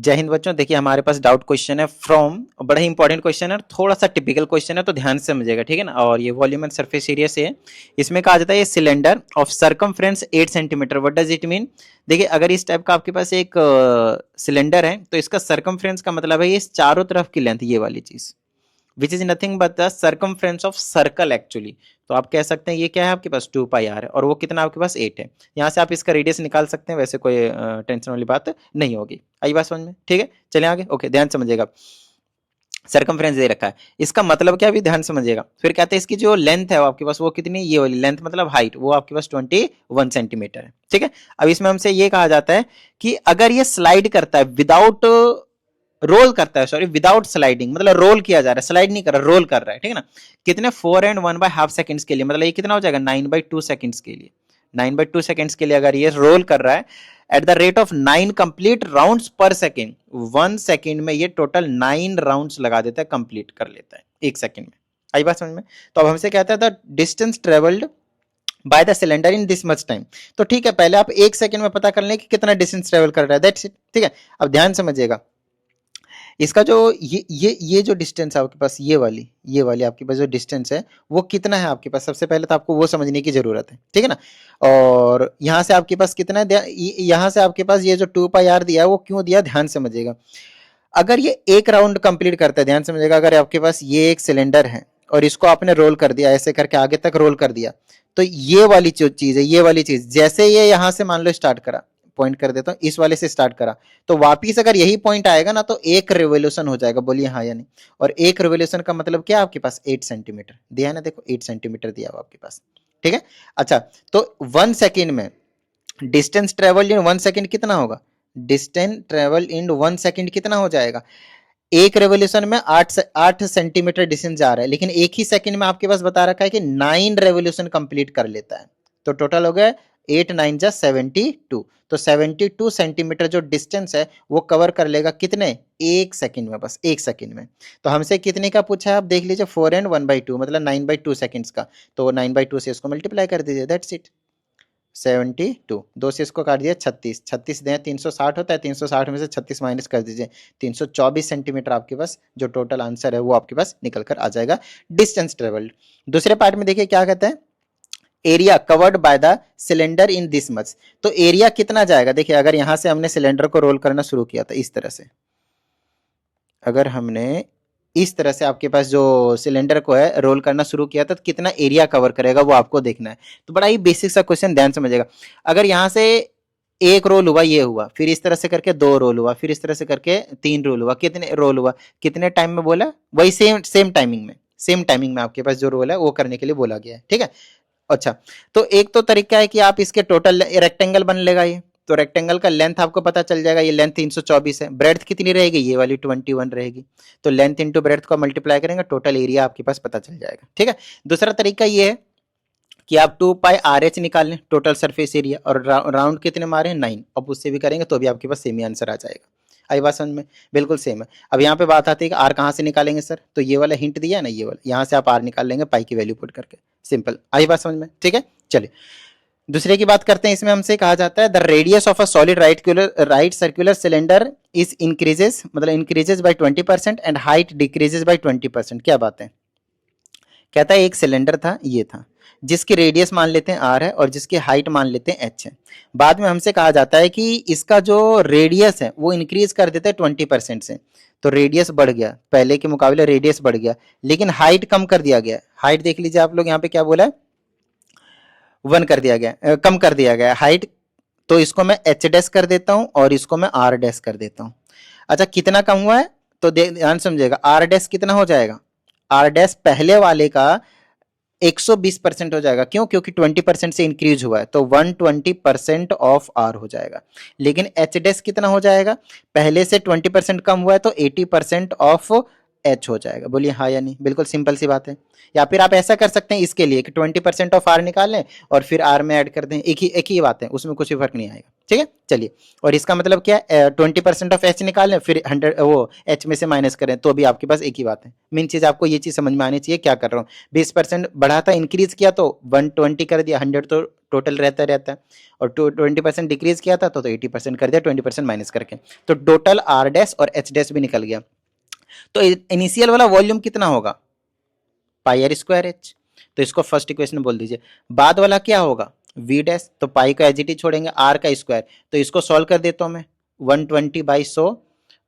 जय हिंद बच्चों। देखिए हमारे पास डाउट क्वेश्चन है फ्रॉम, बड़ा ही इंपॉर्टेंट क्वेश्चन है, थोड़ा सा टिपिकल क्वेश्चन है तो ध्यान से समझिएगा, ठीक है ना। और ये वॉल्यूम एंड सरफेस एरिया से है। इसमें कहा जाता है ये cylinder of circumference 8 centimetre, what does it mean. देखिए अगर इस टाइप का आपके पास एक सिलेंडर है तो इसका सरकमफ्रेंस का मतलब है ये चारों तरफ की लेंथ, ये वाली चीज, which is nothing but the circumference of circle actually. तो आप कह सकते हैं ये क्या है आपके पास 2 पाई आर है, और वो कितना आपके पास 8 है। यहाँ से आप इसका रेडियस निकाल सकते हैं, वैसे कोई टेंशन वाली बात नहीं होगी। आई बात समझ में, ठीक है। चलिए आगे, ओके ध्यान समझिएगा। सर्कमफ्रेंस दे रखा है, इसका मतलब क्या भी ध्यान समझिएगा। फिर कहते हैं इसकी जो लेंथ है वो आपके पास वो कितनी, ये वाली लेंथ मतलब हाइट, वो आपके पास 21 सेंटीमीटर है, ठीक है। अब इसमें हमसे ये कहा जाता है कि अगर ये स्लाइड करता है विदाउट रोल करता है, सॉरी विदाउट स्लाइडिंग, मतलब रोल किया जा रहा है, स्लाइड नहीं कर रहा, रोल कर रहा है, ठीक है ना। कितने 4 and 1/2 सेकंड्स के लिए, मतलब ये कितना हो जाएगा 9/2 सेकंड्स के लिए। 9/2 सेकंड्स के लिए अगर ये रोल कर रहा है at the rate of 9 complete rounds पर सेकंड, 1 सेकंड में ये टोटल 9 राउंड्स लगा देता है, कंप्लीट कर लेता है 1 सेकंड में। आई बात समझ में। तो अब हमसे कहता है the distance travelled by the cylinder in this much time. तो ठीक है, पहले आप 1 सेकंड में पता कर लें कि कितना डिस्टेंस ट्रेवल कर रहा है, दैट्स इट, ठीक है। अब ध्यान समझिएगा, इसका जो ये जो डिस्टेंस है आपके पास, ये वाली आपके पास जो डिस्टेंस है वो कितना है आपके पास, सबसे पहले तो आपको वो समझने की जरूरत है, ठीक है ना। और यहाँ से आपके पास कितना है, यहाँ से आपके पास ये जो 2 पाई आर दिया है वो क्यों दिया, ध्यान समझिएगा। अगर ये एक राउंड कंप्लीट करता है, ध्यान समझिएगा, अगर आपके पास ये एक सिलेंडर है और इसको आपने रोल कर दिया, ऐसे करके आगे तक रोल कर दिया, तो ये वाली जो चीज है, ये वाली चीज, जैसे ये यहाँ से मान लो स्टार्ट करा, पॉइंट कर देता हूँ, इस वाले से स्टार्ट करा, तो वापिस अगर यही पॉइंट आएगा ना तो एक रिवोल्यूशन हो जाएगा, बोलिए हाँ या नहीं। और एक रिवोल्यूशन का मतलब क्या, आपके पास 8 सेंटीमीटर दिया है ना, देखो 8 सेंटीमीटर दिया हुआ आपके पास, ठीक है। अच्छा, तो 1 सेकेंड में डिस्टेंस ट्रेवल इन 1 सेकेंड कितना होगा, डिस्टेंस ट्रेवल इन 1 सेकेंड कितना हो जाएगा, एक रेवोल्यूशन में 8 सेंटीमीटर डिस्टेंस जा रहा है, लेकिन एक ही सेकंड में आपके पास बता रखा है कि 9 रेवोल्यूशन कंप्लीट कर लेता है। तो टोटल हो गया 8 9 जा 72। तो 72 सेंटीमीटर जो डिस्टेंस है वो कवर कर लेगा कितने, 1 सेकंड में, बस 1 सेकंड में। तो हमसे कितने का पूछा है, आप देख लीजिए 4 and 1/2 मतलब 9/2 सेकंड्स का। तो 9/2 से इसको मल्टीप्लाई कर दीजिए, दैट्स इट, 72। 2 से इसको काट दिया 36, 36 दें 360 होता है, 360 में से 36 माइनस कर दीजिए, 324 सेंटीमीटर आपके पास जो टोटल आंसर है वो आपके पास निकल कर आ जाएगा, डिस्टेंस ट्रेवल्ड। दूसरे पार्ट में देखिए क्या कहते हैं, area covered by the cylinder in this much. तो एरिया कितना जाएगा, देखिए अगर यहां से हमने सिलेंडर को रोल करना शुरू किया था इस तरह से, अगर हमने इस तरह से आपके पास जो सिलेंडर को है रोल करना शुरू किया था तो कितना एरिया कवर करेगा वो आपको देखना है। तो बड़ा ही बेसिक सा क्वेश्चन, ध्यान समझिएगा। अगर यहाँ से एक रोल हुआ, ये हुआ, फिर इस तरह से करके 2 रोल हुआ, फिर इस तरह से करके 3 रोल हुआ, कितने रोल हुआ, कितने टाइम में बोला, वही सेम टाइमिंग में आपके पास जो रोल है वो करने के लिए बोला गया है, ठीक है। अच्छा, तो एक तो तरीका है कि आप इसके टोटल रेक्टेंगल बन लेगा ये, तो रेक्टेंगल का लेंथ आपको पता चल जाएगा, ये लेंथ 324 है, ब्रेड्थ कितनी रहेगी, ये वाली 21 रहेगी। तो लेंथ इंटू ब्रेड्थ को मल्टीप्लाई करेंगे, टोटल एरिया आपके पास पता चल जाएगा, ठीक है। दूसरा तरीका ये है कि आप 2 पाई RH निकाल लें, टोटल सरफेस एरिया, और राउंड कितने मारे हैं 9, अब उससे भी करेंगे तो भी आपके पास सेम ही आंसर आ जाएगा। आई बात समझ में, बिल्कुल सेम है। अब यहाँ पे बात आती है कि आर कहाँ से निकालेंगे सर, तो ये वाला हिंट दिया है ना, ये वाला, यहाँ से आप आर निकाल लेंगे पाई की वैल्यू पुट करके, सिंपल। आई बात समझ में, ठीक है। चलिए दूसरे की बात करते हैं। इसमें हमसे कहा जाता है the radius of a solid right circular cylinder is increases, मतलब increases by 20% and height decreases by 20%। क्या बात है, कहता है एक सिलेंडर था, ये था, जिसकी रेडियस मान लेते हैं r है और जिसकी हाइट मान लेते हैं h है। बाद में हमसे कहा जाता है कि इसका जो रेडियस है वो इंक्रीज कर देते हैं 20% से, तो रेडियस बढ़ गया, पहले के मुकाबले रेडियस बढ़ गया, लेकिन हाइट कम कर दिया गया। हाइट देख लीजिए आप लोग, यहाँ पे क्या बोला है, 1 कर दिया गया, कम कर दिया गया हाइट। तो इसको मैं h डैश कर देता हूं और इसको मैं r डैश कर देता हूं। अच्छा, कितना कम हुआ है, तो ध्यान समझिएगा, r डैश कितना हो जाएगा, r डैश पहले वाले का 120% हो जाएगा। क्यों, क्योंकि 20% से इंक्रीज हुआ है, तो 120% ऑफ r हो जाएगा। लेकिन h डैश कितना हो जाएगा, पहले से 20% कम हुआ है तो 80% ऑफ h हो जाएगा। बोलिए हाँ या नहीं, बिल्कुल सिंपल सी बात है। या फिर आप ऐसा कर सकते हैं इसके लिए कि 20% ऑफ r निकाल लें और फिर r में ऐड कर दें, एक ही बात है, उसमें कुछ भी फर्क नहीं आएगा, ठीक है। चलिए, और इसका मतलब क्या है, 20% ऑफ h निकाल लें, फिर 100 वो h में से माइनस करें, तो भी आपके पास एक ही बात है। मेन चीज आपको ये चीज समझ में आनी चाहिए, क्या कर रहा हूँ, 20% बढ़ा था, इंक्रीज किया तो 120 कर दिया, 100 तो टोटल रहता रहता है, और 20% डिक्रीज किया था तो 80% कर दिया 20% माइनस करके, तो टोटल आर डैश और एच डैश भी निकल गया। तो इनिशियल वाला वॉल्यूम कितना होगा, पाई आर स्क्वायर एच, तो इसको फर्स्ट इक्वेशन बोल दीजिए। बाद वाला क्या होगा, वी डैश, तो पाई का एच छोड़ेंगे, आर का स्क्वायर, तो इसको सॉल्व कर देता हूं मैं, 120/100,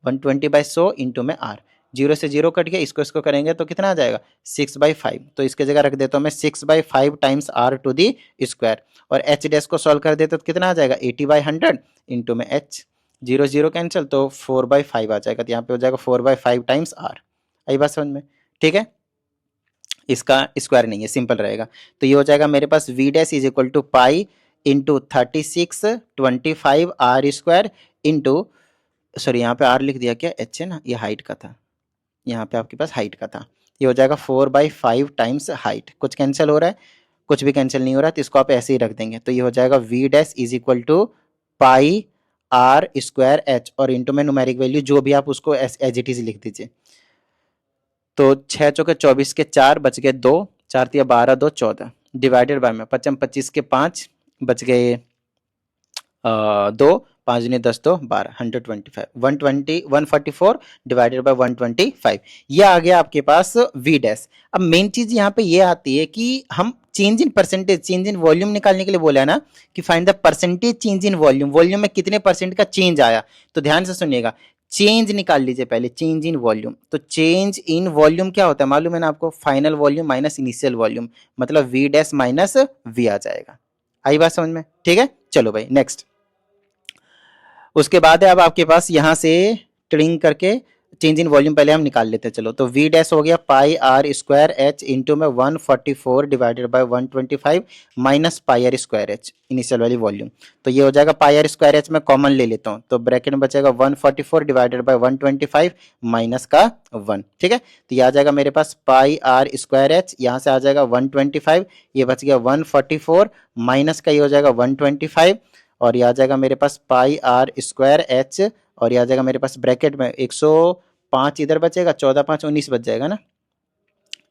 120/100 इंटू में आर, 0 से 0 कट गया, इसको करेंगे तो कितना आ जाएगा 6/5, तो इसके जगह रख देता हूं मैं 6/5 times R to the square, और एच डैश को सॉल्व कर देते तो कितना आ जाएगा 80/100 इंटू में एच, 0 0 कैंसिल, तो 4/5 आ जाएगा, तो यहाँ पे हो जाएगा 4/5 टाइम्स आर। आई बात समझ में, ठीक है, इसका स्क्वायर नहीं है, सिंपल रहेगा, तो ये हो जाएगा मेरे पास V dash is equal to pi into 3625 R square into, sorry यहाँ पे आर लिख दिया क्या, एच है ना, ये हाइट का था, यहाँ पे आपके पास हाइट का था, ये हो जाएगा 4/5 टाइम्स हाइट, कुछ कैंसिल हो रहा है, कुछ भी कैंसिल नहीं हो रहा, तो इसको आप ऐसे ही रख देंगे, तो ये हो जाएगा V dash is equal to pi R square H, और इंटू में न्यूमेरिक वैल्यू जो भी आप उसको एज इट इज लिख दीजिए, तो 6 चौके 24 के 4 बच गए 2, 4 तिया 12 2 14 डिवाइडेड बाय में 25 के 5 बच गए 2, 5 ने 10 तो 12, 125 144 डिवाइडेड बाय 125, ये आ गया आपके पास वी डैश। अब मेन चीज यहाँ पे ये आती है कि हम change in percentage, change in volume निकालने के लिए बोला है ना कि find the percentage change in volume, volume में कितने परसेंट का चेंज आया, तो ध्यान से सुनिएगा, चेंज निकाल लीजिए पहले, चेंज इन वॉल्यूम, तो चेंज इन वॉल्यूम क्या होता है मालूम है ना आपको, final volume minus initial volume, मतलब वी डैश माइनस वी आ जाएगा। आई बात समझ में, ठीक है, चलो भाई नेक्स्ट। उसके बाद है अब आपके पास यहां से ट्रिंग करके चेंज इन वॉल्यूम पहले हम निकाल लेते हैं, चलो, तो वी डैश हो गया pi R square H into में 144 divided by 125 minus pi R square H initial वाली वॉल्यूम, तो ये हो जाएगा पाई आर स्क्वायर एच में कॉमन ले लेता हूँ, तो ब्रैकेट में बचेगा 144 डिवाइडेड बाय 125 माइनस का 1, ठीक है, तो ये आ जाएगा मेरे पास पाई आर स्क्वायर एच, यहाँ से आ जाएगा 125, ये बच गया 144 माइनस का ये हो जाएगा 125, और ये आ जाएगा मेरे पास पाई आर स्क्वायर एच, और ये आ जाएगा मेरे पास ब्रैकेट में 105 इधर बचेगा, 14 5 19 बच जाएगा ना,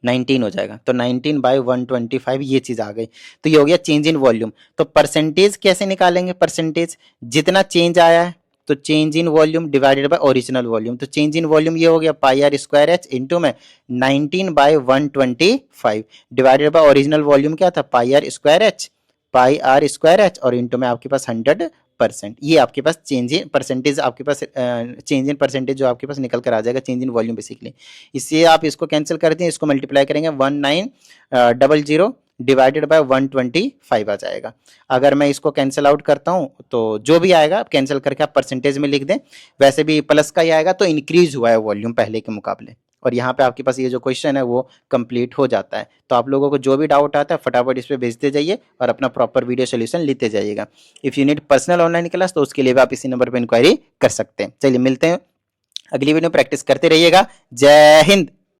19 हो जाएगा, तो 19/125 ये चीज आ गई, तो ये हो गया चेंज इन वॉल्यूम। तो परसेंटेज कैसे निकालेंगे, परसेंटेज जितना चेंज आया है तो change in volume divided by original volume, तो चेंज इन वॉल्यूम ये हो गया pi R square H into में 19/125 डिवाइडेड बाय ओरिजिनल वॉल्यूम क्या था pi R square H, pi R square H, और इंटू में आपके पास 100%, ये आपके पास चेंज इन परसेंटेज, आपके पास चेंज इन परसेंटेज जो आपके पास निकल कर आ जाएगा चेंज इन वॉल्यूम बेसिकली। इससे आप इसको कैंसिल कर दें, इसको मल्टीप्लाई करेंगे 1900 डिवाइडेड बाय 125 आ जाएगा। अगर मैं इसको कैंसिल आउट करता हूं तो जो भी आएगा आप कैंसिल करके आप परसेंटेज में लिख दें, वैसे भी प्लस का ही आएगा, तो इंक्रीज हुआ है वॉल्यूम पहले के मुकाबले, और यहाँ पे आपके पास ये जो क्वेश्चन है वो कंप्लीट हो जाता है। तो आप लोगों को जो भी डाउट आता है फटाफट इस पे भेजते जाइए और अपना प्रॉपर वीडियो सोल्यूशन लेते जाइएगा। If you need personal online class तो उसके लिए भी आप इसी नंबर पर इंक्वायरी कर सकते हैं। चलिए मिलते हैं अगली वीडियो, प्रैक्टिस करते रहिएगा। जय हिंद।